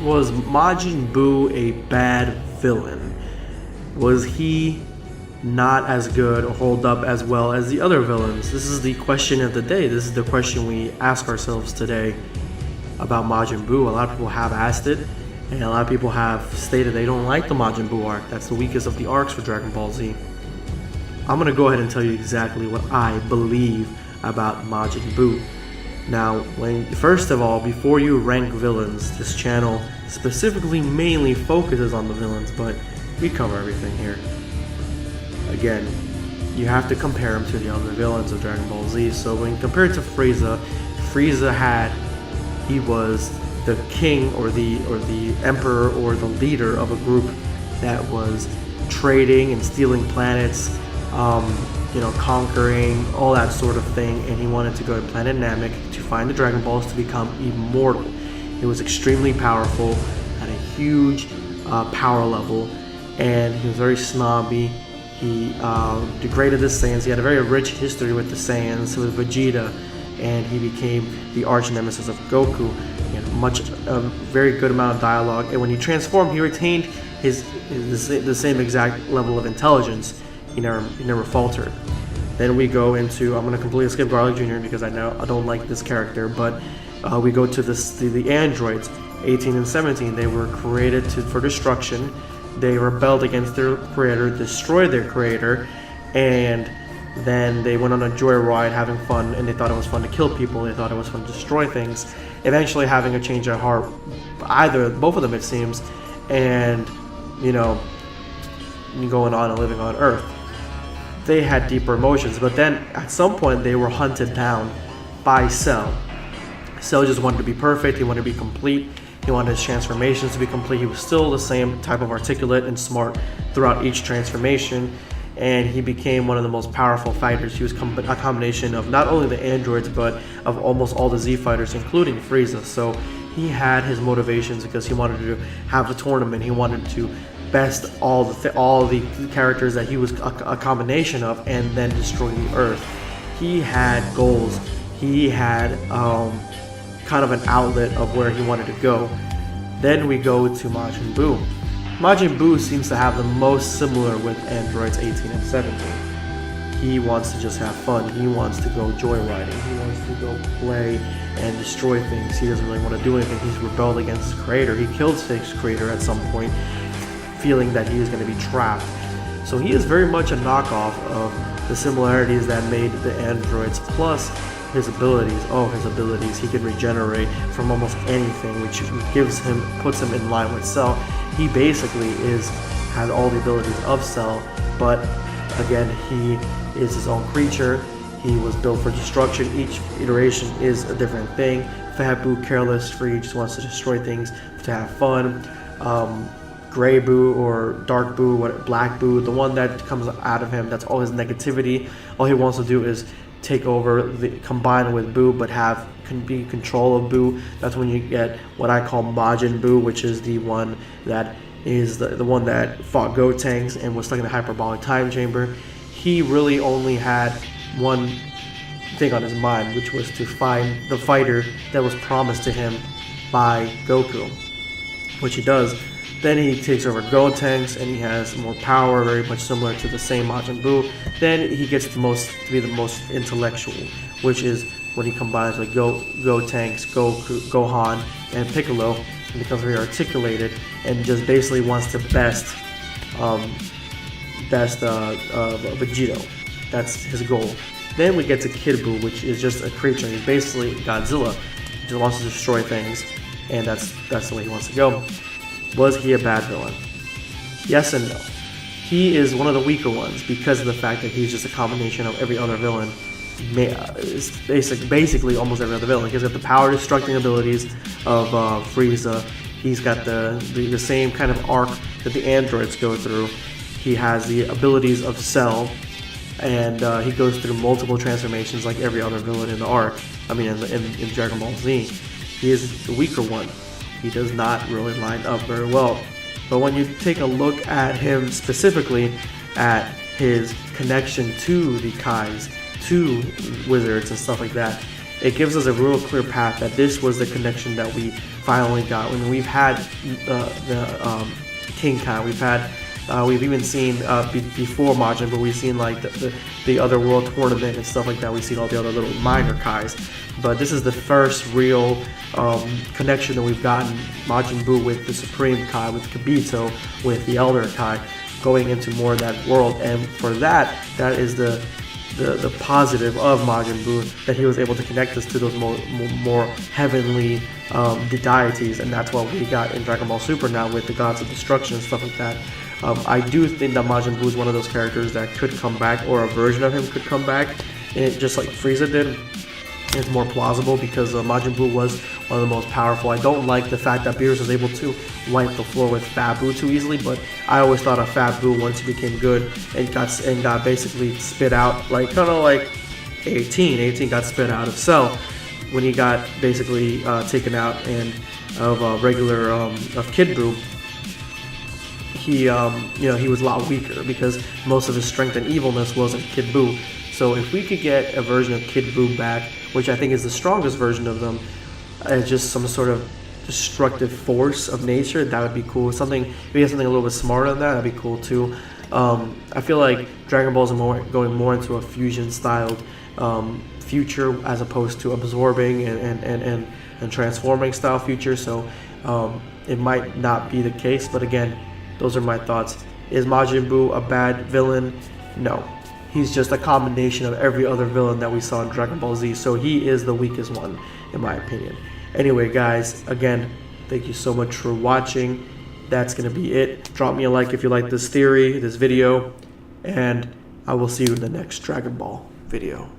Was Majin Buu a bad villain? Was he not as good or hold up as well as the other villains? This is the question of the day. This is the question we ask ourselves today about Majin Buu. A lot of people have asked it, and a lot of people have stated they don't like the Majin Buu arc. That's the weakest of the arcs for Dragon Ball Z. I'm going to go ahead and tell you exactly what I believe about Majin Buu. Now, first of all, before you rank villains, this channel specifically mainly focuses on the villains, but we cover everything here. Again, you have to compare him to the other villains of Dragon Ball Z. So when compared to Frieza, he was the king or the emperor or the leader of a group that was trading and stealing planets, conquering, all that sort of thing, and he wanted to go to Planet Namek to find the Dragon Balls to become immortal. He was extremely powerful, had a huge power level, and he was very snobby. He degraded the Saiyans. He had a very rich history with the Saiyans, with Vegeta, and he became the arch nemesis of Goku. He had a very good amount of dialogue, and when he transformed, he retained the same exact level of intelligence. He never faltered. Then we go into, I'm going to completely skip Garlic Jr. because I don't like this character, but we go to the androids, 18 and 17. They were created for destruction. They rebelled against their creator, destroyed their creator, and then they went on a joyride having fun, and they thought it was fun to kill people. They thought it was fun to destroy things, eventually having a change of heart, both of them it seems, and going on and living on Earth. They had deeper emotions, but then at some point they were hunted down by Cell. Cell just wanted to be perfect. He wanted to be complete. He wanted his transformations to be complete. He was still the same type of articulate and smart throughout each transformation, and he became one of the most powerful fighters. He was a combination of not only the androids, but of almost all the Z fighters, including Frieza. So he had his motivations because he wanted to have a tournament. He wanted to best all the characters that he was a combination of, and then destroy the Earth. He had goals. He had kind of an outlet of where he wanted to go. Then we go to Majin Buu. Majin Buu seems to have the most similar with androids 18 and 17. He wants to just have fun. He wants to go joyriding. He wants to go play and destroy things. He doesn't really want to do anything. He's rebelled against his creator. He killed his creator at some point, feeling that he was going to be trapped. So he is very much a knockoff of the similarities that made the androids, plus his abilities. His abilities. He can regenerate from almost anything, which puts him in line with Cell. He basically has all the abilities of Cell, but again, he is his own creature. He was built for destruction. Each iteration is a different thing. Fat Buu, careless, free, just wants to destroy things to have fun. Gray Buu or Dark Buu, Black Buu, the one that comes out of him, that's all his negativity. All he wants to do is take over, combine with Buu, but can be control of Buu. That's when you get what I call Majin Buu, which is the one that is the one that fought Gotenks and was stuck in the hyperbolic time chamber. He really only had one thing on his mind, which was to find the fighter that was promised to him by Goku, which he does. Then he takes over Gotenks, and he has more power, very much similar to the same Majin Buu. Then he gets to be the most intellectual, which is when he combines like Gotenks, Goku, Gohan, and Piccolo, and becomes very articulated, and just basically wants to best Vegito. That's his goal. Then we get to Kid Buu, which is just a creature. He's basically Godzilla. He just wants to destroy things, and that's the way he wants to go. Was he a bad villain? Yes and no. He is one of the weaker ones because of the fact that he's just a combination of every other villain. Basically almost every other villain. He's got the power destructing abilities of Frieza. He's got the same kind of arc that the androids go through. He has the abilities of Cell, and he goes through multiple transformations like every other villain in the arc. In Dragon Ball Z. He is the weaker one. He does not really line up very well. But when you take a look at him specifically, at his connection to the Kais, to wizards and stuff like that, it gives us a real clear path that this was the connection that we finally got. When we've had the King Kai, we've even seen before Majin, but we've seen like the other world tournament and stuff like that. We've seen all the other little minor Kais, but this is the first real connection that we've gotten. Majin Buu with the Supreme Kai, with Kibito, with the Elder Kai, going into more of that world. And for that is the positive of Majin Buu, that he was able to connect us to those more heavenly deities, and that's what we got in Dragon Ball Super now with the gods of destruction and stuff like that. I do think that Majin Buu is one of those characters that could come back, or a version of him could come back, and just like Frieza did. It's more plausible because Majin Buu was one of the most powerful. I don't like the fact that Beerus was able to wipe the floor with Fat Buu too easily, but I always thought of Fat Buu once he became good and got basically spit out, like kind of like 18 got spit out of Cell when he got basically taken out and of regular of Kid Buu. He he was a lot weaker because most of his strength and evilness was in Kid Buu. So if we could get a version of Kid Buu back, which I think is the strongest version of them, as just some sort of destructive force of nature, that would be cool. If we had something a little bit smarter than that, that'd be cool too. I feel like Dragon Ball is going more into a fusion styled future as opposed to absorbing and transforming style future. So it might not be the case, but again, those are my thoughts. Is Majin Buu a bad villain? No. He's just a combination of every other villain that we saw in Dragon Ball Z, so he is the weakest one, in my opinion. Anyway, guys, again, thank you so much for watching. That's going to be it. Drop me a like if you like this theory, this video, and I will see you in the next Dragon Ball video.